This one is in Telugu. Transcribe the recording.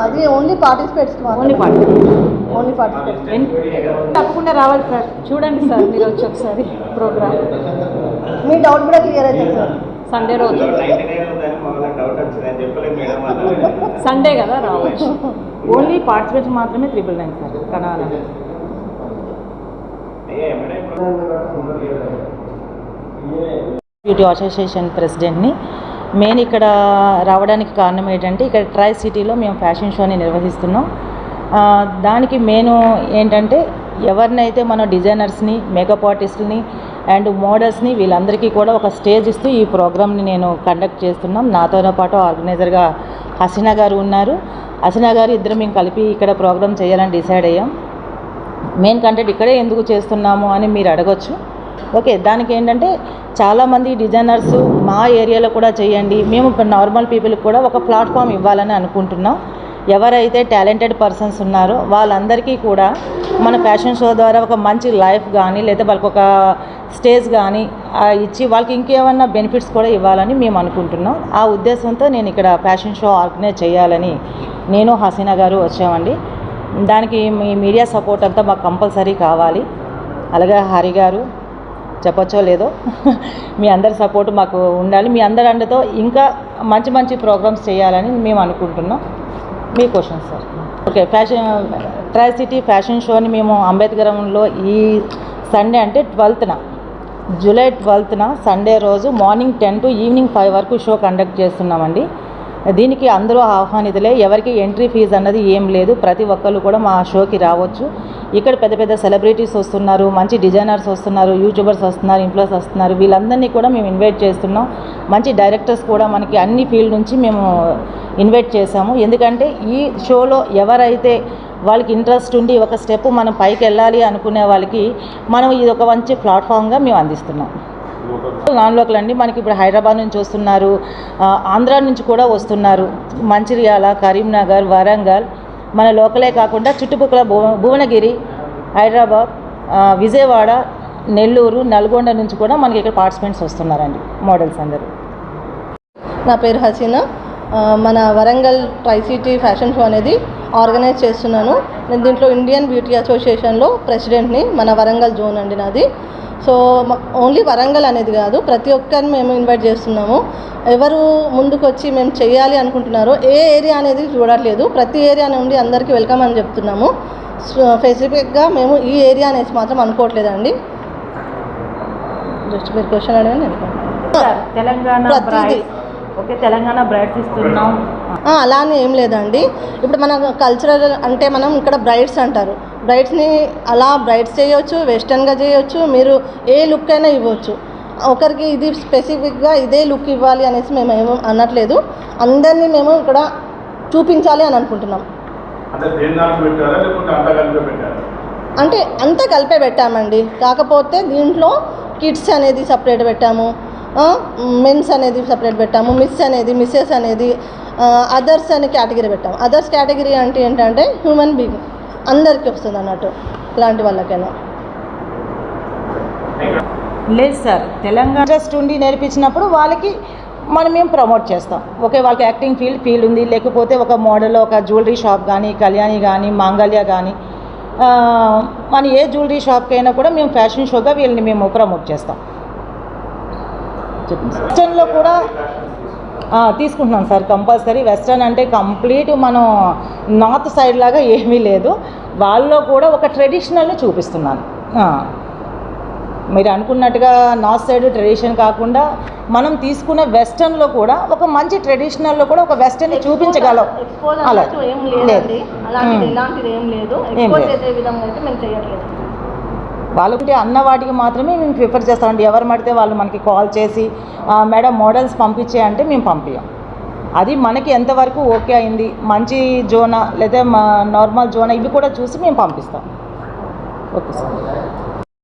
అది ఓన్లీ పార్టిసిపేట్స్ తప్పకుండా రావాలి సార్. చూడండి సార్, మీరు వచ్చి ఒకసారి ప్రోగ్రామ్, మీ డౌట్ కూడా క్లియర్ అవుతుంది సార్. సండే రోజు, సండే కదా రావచ్చు. ఓన్లీ పార్టిసిపేట్స్ మాత్రమే 999 సార్. కనాల బ్యూటీ అసోసియేషన్ ప్రెసిడెంట్ని. మెయిన్ ఇక్కడ రావడానికి కారణం ఏంటంటే, ఇక్కడ ట్రై సిటీలో మేము ఫ్యాషన్ షోని నిర్వహిస్తున్నాం. దానికి మెయిన్ ఏంటంటే, ఎవరినైతే మన డిజైనర్స్ని, మేకప్ ఆర్టిస్టులని అండ్ మోడల్స్ని వీళ్ళందరికీ కూడా ఒక స్టేజ్ ఇస్తూ ఈ ప్రోగ్రామ్ని నేను కండక్ట్ చేస్తున్నాం. నాతో పాటు ఆర్గనైజర్గా హసీనా గారు ఉన్నారు. హసీనా గారు ఇద్దరు మేము కలిపి ఇక్కడ ప్రోగ్రామ్ చేయాలని డిసైడ్ అయ్యాం. మెయిన్ కంటెంట్ ఇక్కడే ఎందుకు చేస్తున్నాము అని మీరు అడగొచ్చు. ఓకే, దానికి ఏంటంటే చాలామంది డిజైనర్స్ మా ఏరియాలో కూడా చేయండి, మేము నార్మల్ పీపుల్కి కూడా ఒక ప్లాట్ఫామ్ ఇవ్వాలని అనుకుంటున్నాం. ఎవరైతే టాలెంటెడ్ పర్సన్స్ ఉన్నారో వాళ్ళందరికీ కూడా మన ఫ్యాషన్ షో ద్వారా ఒక మంచి లైఫ్ కానీ లేదా వాళ్ళకి ఒక స్టేజ్ కానీ ఇచ్చి వాళ్ళకి ఇంకేమన్నా బెనిఫిట్స్ కూడా ఇవ్వాలని మేము అనుకుంటున్నాం. ఆ ఉద్దేశంతో నేను ఇక్కడ ఫ్యాషన్ షో ఆర్గనైజ్ చేయాలని నేను హసీనా గారు వచ్చామండి. దానికి మీ మీడియా సపోర్ట్ అంతా మాకు కంపల్సరీ కావాలి. అలాగే హరి గారు చెప్పచ్చో లేదో మీ అందరి సపోర్ట్ మాకు ఉండాలి. మీ అందరి అండతో ఇంకా మంచి మంచి ప్రోగ్రామ్స్ చేయాలని మేము అనుకుంటున్నాం. మీ question sir. Okay, tri city fashion షోని మేము అంబేద్కరంలో ఈ సండే అంటే 12న, జూలై 12న సండే రోజు మార్నింగ్ 10 to ఈవినింగ్ 5 వరకు షో కండక్ట్ చేస్తున్నామండి. దీనికి అందరూ ఆహ్వానితులే, ఎవరికి ఎంట్రీ ఫీజు అన్నది ఏం లేదు. ప్రతి ఒక్కళ్ళు కూడా మా షోకి రావచ్చు. ఇక్కడ పెద్ద పెద్ద సెలబ్రిటీస్ వస్తున్నారు, మంచి డిజైనర్స్ వస్తున్నారు, యూట్యూబర్స్ వస్తున్నారు, ఇన్ఫ్లుయెన్సర్స్ వస్తున్నారు. వీళ్ళందరినీ కూడా మేము ఇన్వైట్ చేస్తున్నాం. మంచి డైరెక్టర్స్ కూడా మనకి అన్ని ఫీల్డ్ నుంచి మేము ఇన్వైట్ చేసాము. ఎందుకంటే ఈ షోలో ఎవరైతే వాళ్ళకి ఇంట్రెస్ట్ ఉండి ఒక స్టెప్ మనం పైకి వెళ్ళాలి అనుకునే వాళ్ళకి మనం ఇది ఒక మంచి ప్లాట్ఫామ్గా మేము అందిస్తున్నాం. నాన్ లోకల్ అండి, మనకి ఇప్పుడు హైదరాబాద్ నుంచి వస్తున్నారు, ఆంధ్ర నుంచి కూడా వస్తున్నారు, మంచిర్యాల, కరీంనగర్, వరంగల్, మన లోకలే కాకుండా చుట్టుపక్కల భువనగిరి, హైదరాబాద్, విజయవాడ, నెల్లూరు, నల్గొండ నుంచి కూడా మనకి ఇక్కడ పార్టిసిపెంట్స్ వస్తున్నారండి, మోడల్స్ అందరూ. నా పేరు హసీనా. మన Warangal try city fashion show అనేది ఆర్గనైజ్ చేస్తున్నాను. నేను దీంట్లో ఇండియన్ బ్యూటీ అసోసియేషన్లో ప్రెసిడెంట్ని. మన వరంగల్ జోన్ అండి నాది. సో ఓన్లీ వరంగల్ అనేది కాదు, ప్రతి ఒక్కరిని మేము ఇన్వైట్ చేస్తున్నాము. ఎవరు ముందుకు వచ్చి మేము చేయాలి అనుకుంటున్నారో ఏ ఏరియా అనేది చూడట్లేదు, ప్రతి ఏరియా నుండి అందరికీ వెల్కమ్ అని చెప్తున్నాము. స్పెసిఫిక్గా మేము ఈ ఏరియా అనేది మాత్రం అనుకోవట్లేదండి. జస్ట్ మీరు క్వశ్చన్ అడగండి. తెలంగాణ బ్రైడ్స్ ఇస్తున్నాం అలా అని ఏం లేదండి. ఇప్పుడు మన కల్చరల్ అంటే మనం ఇక్కడ బ్రైడ్స్ అంటారు, బ్రైడ్స్ని అలా బ్రైడ్స్ చేయవచ్చు, వెస్టర్న్గా చేయవచ్చు, మీరు ఏ లుక్ అయినా ఇవ్వచ్చు. ఒకరికి ఇది స్పెసిఫిక్గా ఇదే లుక్ ఇవ్వాలి అనేసి మేము ఏమో అనట్లేదు. అందరినీ మేము ఇక్కడ చూపించాలి అని అనుకుంటున్నాం. అంటే అంతా కలిపే పెట్టామండి. కాకపోతే దీంట్లో కిడ్స్ అనేది సపరేట్ పెట్టాము, మెన్స్ అనేది సపరేట్ పెట్టాము, మిస్సెస్ అనేది అదర్స్ అనే కేటగిరీ పెట్టాము. అదర్స్ కేటగిరీ అంటే ఏంటంటే హ్యూమన్ బీయింగ్ అందరికీ వస్తుంది అన్నట్టు, ఇలాంటి వాళ్ళకైనా. లేదు సార్, తెలంగాణ ఇంట్రెస్ట్ ఉండి నేర్పించినప్పుడు వాళ్ళకి మేము ప్రమోట్ చేస్తాం. ఓకే, వాళ్ళకి యాక్టింగ్ ఫీల్డ్ ఉంది, లేకపోతే ఒక మోడల్, ఒక జ్యువెలరీ షాప్ కానీ, కళ్యాణి కానీ, మాంగళ్య కానీ, మన ఏ జ్యువెలరీ షాప్కి అయినా కూడా మేము ఫ్యాషన్ షోగా వీళ్ళని మేము ప్రమోట్ చేస్తాం. వెస్టర్న్లో కూడా తీసుకుంటున్నాం సార్, కంపల్సరీ. వెస్టర్న్ అంటే కంప్లీట్ మనం నార్త్ సైడ్ లాగా ఏమీ లేదు, వాళ్ళలో కూడా ఒక ట్రెడిషనల్ని చూపిస్తున్నాను. మీరు అనుకున్నట్టుగా నార్త్ సైడ్ ట్రెడిషన్ కాకుండా మనం తీసుకున్న వెస్టర్న్లో కూడా ఒక మంచి ట్రెడిషనల్లో కూడా ఒక వెస్టర్న్ని చూపించగలం. అలా వాళ్ళకి అన్న వాటికి మాత్రమే మేము ప్రిఫర్ చేస్తామండి. ఎవరు పడితే వాళ్ళు మనకి కాల్ చేసి మేడం మోడల్స్ పంపించే అంటే మేము పంపించాం. అది మనకి ఎంతవరకు ఓకే అయింది, మంచి జోనా లేదా నార్మల్ జోనా, ఇవి కూడా చూసి మేము పంపిస్తాం. Okay sir.